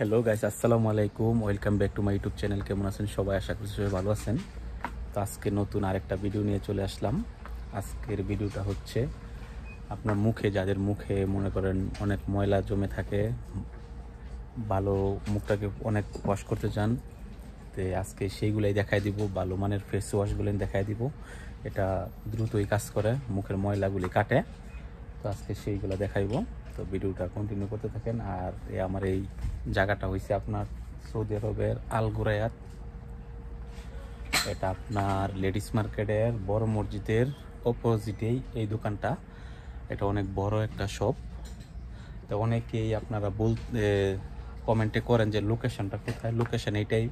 Hello guys, আসসালামু আলাইকুম। Welcome back to my YouTube channel. কেমন আছেন সবাই? আশা করি সবাই ভালো আছেন। তো আজকে নতুন আরেকটা ভিডিও নিয়ে চলে আসলাম। আজকের ভিডিওটা হচ্ছে আপনার মুখে, যাদের মুখে মনে করেন অনেক ময়লা জমে থাকে, ভালো মুখটাকে অনেক ওয়াশ করতে চান, তো আজকে সেইগুলাই দেখাই দিব। ভালো মানের ফেস ওয়াশগুলো দেখাই দিব। এটা দ্রুতই কাজ করে, মুখের ময়লাগুলি কাটে। তো আজকে সেইগুলো দেখাইব। তো ভিডিওটা কন্টিনিউ করতে থাকেন। আর আমার এই জায়গাটা হয়েছে আপনার সৌদি আরবের আল গুরায়াত। এটা আপনার লেডিস মার্কেটের বড় মসজিদের অপোজিটেই এই দোকানটা। এটা অনেক বড় একটা শপ। তো অনেকেই আপনারা কমেন্টে করেন যে লোকেশনটা কোথায়। লোকেশন এইটাই।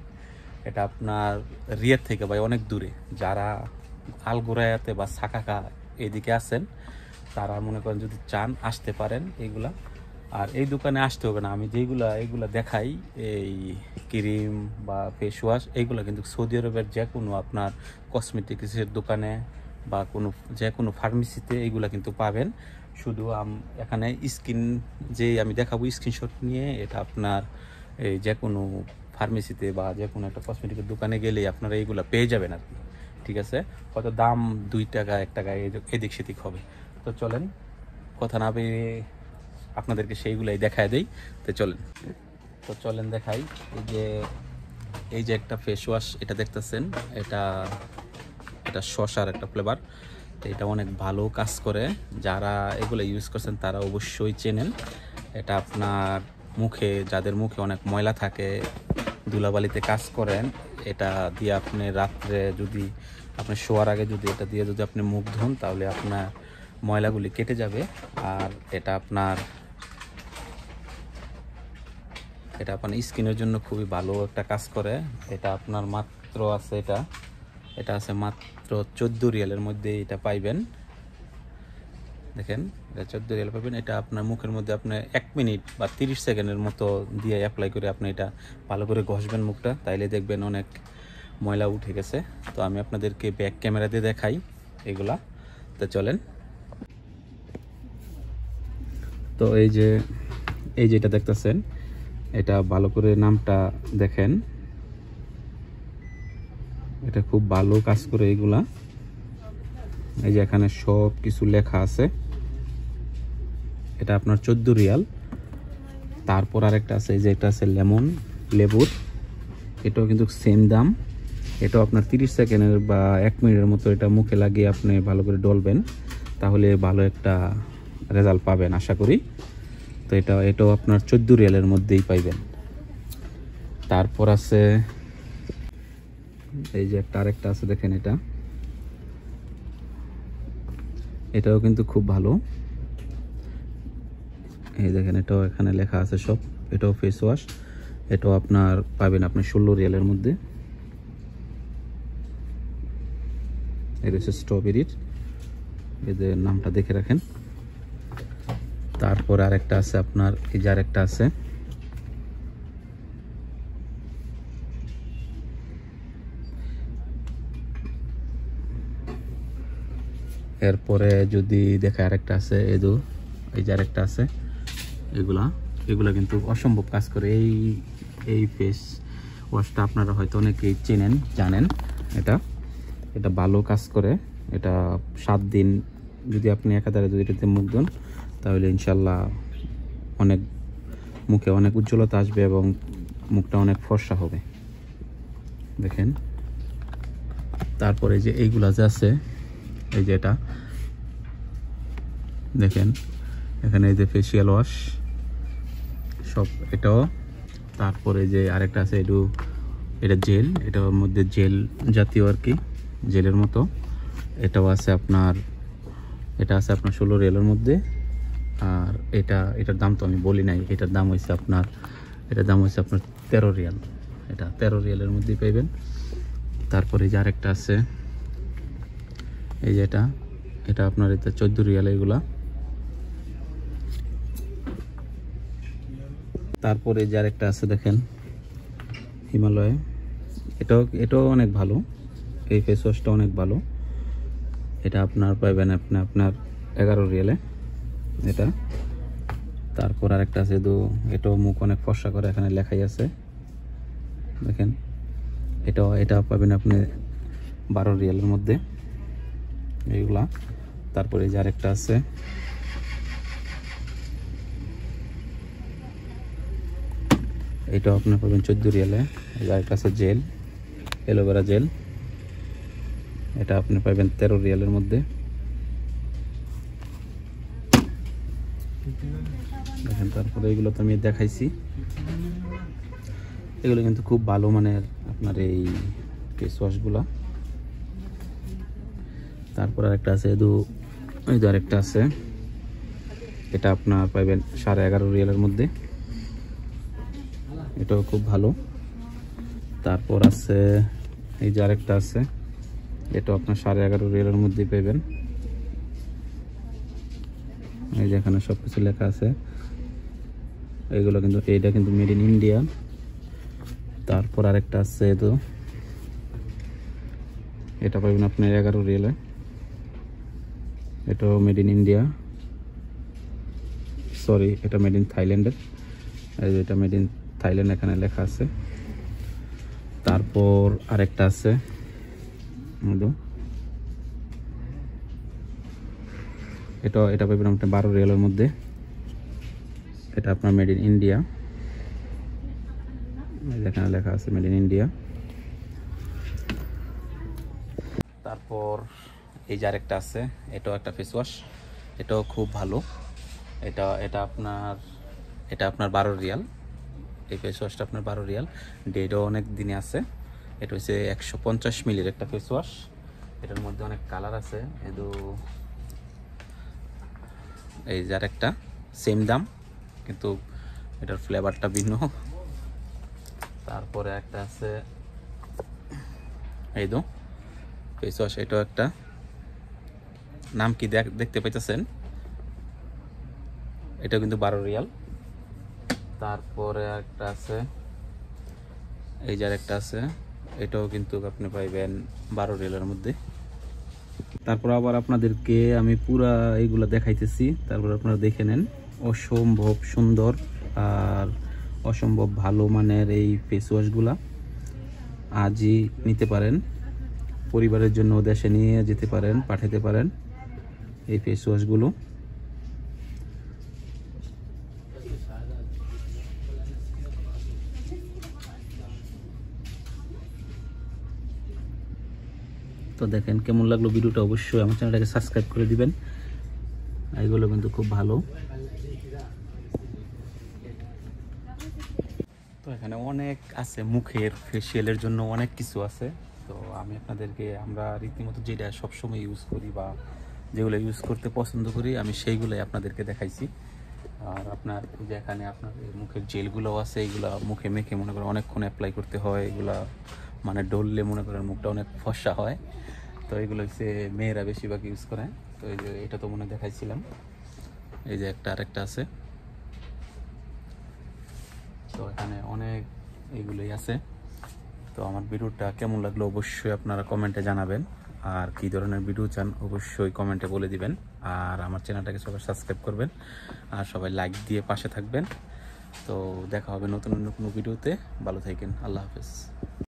এটা আপনার রিয়াদ থেকে ভাই অনেক দূরে। যারা আল গুরায়াতে বা সাকাকা এদিকে আছেন, তারা মনে করেন যদি চান আসতে পারেন এইগুলা। আর এই দোকানে আসতে হবে না। আমি এইগুলা দেখাই, এই ক্রিম বা ফেস ওয়াশ, এইগুলো কিন্তু সৌদি আরবের যে কোনো আপনার কসমেটিক্সের দোকানে বা যে কোনো ফার্মেসিতে এইগুলা কিন্তু পাবেন। শুধু এখানে স্কিন যে আমি দেখাবো স্ক্রিনশট নিয়ে, এটা আপনার এই যে কোনো ফার্মেসিতে বা যে কোনো একটা কসমেটিকের দোকানে গেলেই আপনারা এইগুলা পেয়ে যাবেন আর কি। ঠিক আছে, হয়তো দাম 2 টাকা 1 টাকা এদিক সেদিক হবে। তো চলেন, কথা না বেরিয়ে আপনাদেরকে সেইগুলাই দেখায় দেই। তো চলেন দেখাই। এই যে একটা ফেস ওয়াশ এটা দেখতেছেন, এটা শসার একটা ফ্লেভার। তো এটা অনেক ভালো কাজ করে। যারা এগুলো ইউজ করছেন তারা অবশ্যই চেনেন। এটা আপনার মুখে, যাদের মুখে অনেক ময়লা থাকে, ধুলাবালিতে কাজ করেন, এটা দিয়ে আপনি রাত্রে যদি আপনি শোয়ার আগে যদি এটা দিয়ে যদি আপনি মুখ ধুন, তাহলে আপনার ময়লাগুলি কেটে যাবে। আর এটা আপনার স্কিনের জন্য খুবই ভালো একটা কাজ করে। এটা আপনার মাত্র আছে, এটা আছে মাত্র 14 রিয়ালের মধ্যে এটা পাইবেন। দেখেন, এটা 14 রিয়াল পাবেন। এটা আপনার মুখের মধ্যে আপনি 1 মিনিট বা 30 সেকেন্ডের মতো দিয়ে অ্যাপ্লাই করে আপনি এটা ভালো করে ঘষবেন মুখটা, তাইলে দেখবেন অনেক ময়লা উঠে গেছে। তো আমি আপনাদেরকে ব্যাক ক্যামেরা দিয়ে দেখাই এগুলা। তো চলেন। তো এই যে এটা দেখতেছেন, এটা ভালো করে নামটা দেখেন। এটা খুব ভালো কাজ করে এগুলা। এই যে এখানে সব কিছু লেখা আছে। এটা আপনার 14 রিয়াল। তারপর আরেকটা আছে, এই যে এটা আছে লেবুর। এটাও কিন্তু সেম দাম। এটাও আপনার 30 সেকেন্ডের বা 1 মিনিটের মতো এটা মুখে লাগিয়ে আপনি ভালো করে ডলবেন, তাহলে ভালো একটা রেজাল্ট পাবেন আশা করি। তো এটাও আপনার 14 রিয়ালের মধ্যেই পাইবেন। তারপর আছে এই যে আরেকটা আছে, দেখেন এটাও কিন্তু খুব ভালো। এই দেখেন, এটাও এখানে লেখা আছে সব। এটাও ফেস ওয়াশ। এটাও আপনার পাবেন আপনি 16 রিয়ালের মধ্যে। এটা হচ্ছে স্ট্রবেরির, এদের নামটা দেখে রাখেন। তারপর আরেকটা আছে আপনার, এই যে আরেকটা আছে, এরপরে যদি দেখে আরেকটা আছে এই যে আরেকটা আছে। এগুলা কিন্তু অসম্ভব কাজ করে। এই ফেস ওয়াশটা আপনারা হয়তো অনেকেই জানেন। এটা ভালো কাজ করে। এটা 7 দিন যদি আপনি একাধারে যদি এটাতে মুখ ধুন, তাহলে ইনশাল্লাহ মুখে অনেক উজ্জ্বলতা আসবে এবং মুখটা অনেক ফর্সা হবে। দেখেন, তারপরে যে এইগুলা যে আছে, এই যে এটা দেখেন, এখানে এই যে ফেসিয়াল ওয়াশ সব এটাও। তারপরে যে আরেকটা আছে, এটা জেল, এটার মধ্যে জেল জাতীয় আর কি, জেলের মতো। এটাও আছে আপনার, এটা আছে আপনার 16 রিয়ালের মধ্যে। আর এটার দাম তো আমি বলি নাই। এটার দাম হয়েছে আপনার 13 রিয়াল। এটা 13 রিয়ালের মধ্যেই পাইবেন। তারপরে যে আরেকটা আছে, এই যে এটা আপনার 14 রিয়াল এগুলা। তারপরে যে আরেকটা আছে, দেখেন হিমালয়। এটাও অনেক ভালো। এই ফেস ওয়াশটা অনেক ভালো। এটা আপনার পাইবেন আপনার 11 রিয়ালে এটা। তারপর আরেকটা আছে এটাও মুখ অনেক ফর্সা করে, এখানে লেখাই আছে দেখেন। এটা পাবেন আপনি 12 রিয়ালের মধ্যে এইগুলা। তারপরে এই যে আরেকটা আছে, এটাও আপনার পাবেন 14 রিয়ালে। এই যে আরেকটা আছে জেল, অ্যালোভেরা জেল, এটা আপনি পাবেন 13 রিয়ালের মধ্যে দেখেন। তারপরে এগুলো তো আমি দেখাইছি, এগুলো কিন্তু খুব ভালো মানের আপনার এই ফেস ওয়াশগুলা। তারপর আরেকটা আছে এই যে আরেকটা আছে, এটা আপনার পাবেন 11.5 রিয়ালের মধ্যে, এটাও খুব ভালো। তারপর আছে এই যে আরেকটা আছে, এটাও আপনার 11.5 রিয়ালের মধ্যে পাবেন। এই যে এখানে সবকিছু লেখা আছে, এইগুলো কিন্তু এইটা কিন্তু মেড ইন ইন্ডিয়া। তারপর আরেকটা আছে এটা পাবেন আপনার 11 রিয়ালে, এটাও মেড ইন ইন্ডিয়া, সরি এটা মেড ইন থাইল্যান্ডের। এই যে এটা মেড ইন থাইল্যান্ড এখানে লেখা আছে। তারপর আরেকটা আছে এটা পাবেন আপনার 12 রিয়ালের মধ্যে, এটা আপনার মেড ইন ইন্ডিয়া, এখানে লেখা আছে মেড ইন ইন্ডিয়া। তারপর এই যে আরেকটা আছে, এটাও একটা ফেস ওয়াশ, এটাও খুব ভালো। এটা আপনার 12 রিয়াল, এই ফেস ওয়াশটা আপনার 12 রিয়াল, ডেটও অনেক দিনে আছে। এটা হচ্ছে 150 মিলির একটা ফেস ওয়াশ, এটার মধ্যে অনেক কালার আছে। এই যে আরেকটা সেম দাম, কিন্তু এটার ফ্লেভারটা ভিন্ন। তারপরে একটা আছে এই ফেস ওয়াশ, এটাও একটা নাম কি দেখতে পাইতেছেন, এটাও কিন্তু 12 রিয়াল। তারপরে একটা আছে এই যে আরেকটা আছে, এটাও কিন্তু আপনি পাইবেন 12 রিয়ালের মধ্যে। তারপর আবার আপনাদেরকে আমি পুরা এইগুলা দেখাইতেছি, তারপর আপনারা দেখে নেন। অসম্ভব সুন্দর আর অসম্ভব ভালো মানের এই ফেস ওয়াশগুলা, আজই নিতে পারেন, পরিবারের জন্য দেশে নিয়ে যেতে পারেন, পাঠাতে পারেন এই ফেস ওয়াশগুলো। তো দেখেন কেমন লাগলো ভিডিওটা, অবশ্যই আমার চ্যানেলটাকে সাবস্ক্রাইব করে দিবেন। এগুলো কিন্তু খুব ভালো। তো এখানে অনেক আছে, মুখের ফেসিয়ালের জন্য অনেক কিছু আছে। তো আমি আমরা রীতিমতো যেটা সবসময় ইউজ করি বা যেগুলো ইউজ করতে পছন্দ করি, আমি সেইগুলোই আপনাদেরকে দেখাইছি। আর আপনার যে এখানে আপনার মুখের জেলগুলোও আছে, এইগুলা মুখে মেখে মনে করেন অনেকক্ষণ অ্যাপ্লাই করতে হয়, এগুলা মানে ডললে মনে করেন মুখটা অনেক ফর্সা হয়। তো এগুলো হচ্ছে মেয়েরা বেশিরভাগ ইউজ করে। তো এই যে এটা তো মনে দেখাইছিলাম, এই যে আরেকটা আছে। তো এখানে অনেক এইগুলোই আছে। তো আমার ভিডিওটা কেমন লাগলো অবশ্যই আপনারা কমেন্টে জানাবেন, আর কি ধরনের ভিডিও চান অবশ্যই কমেন্টে বলে দিবেন। আর আমার চ্যানেলটাকে সবাই সাবস্ক্রাইব করবেন, আর সবাই লাইক দিয়ে পাশে থাকবেন। তো দেখা হবে নতুন ভিডিওতে। ভালো থাকেন, আল্লাহ হাফেজ।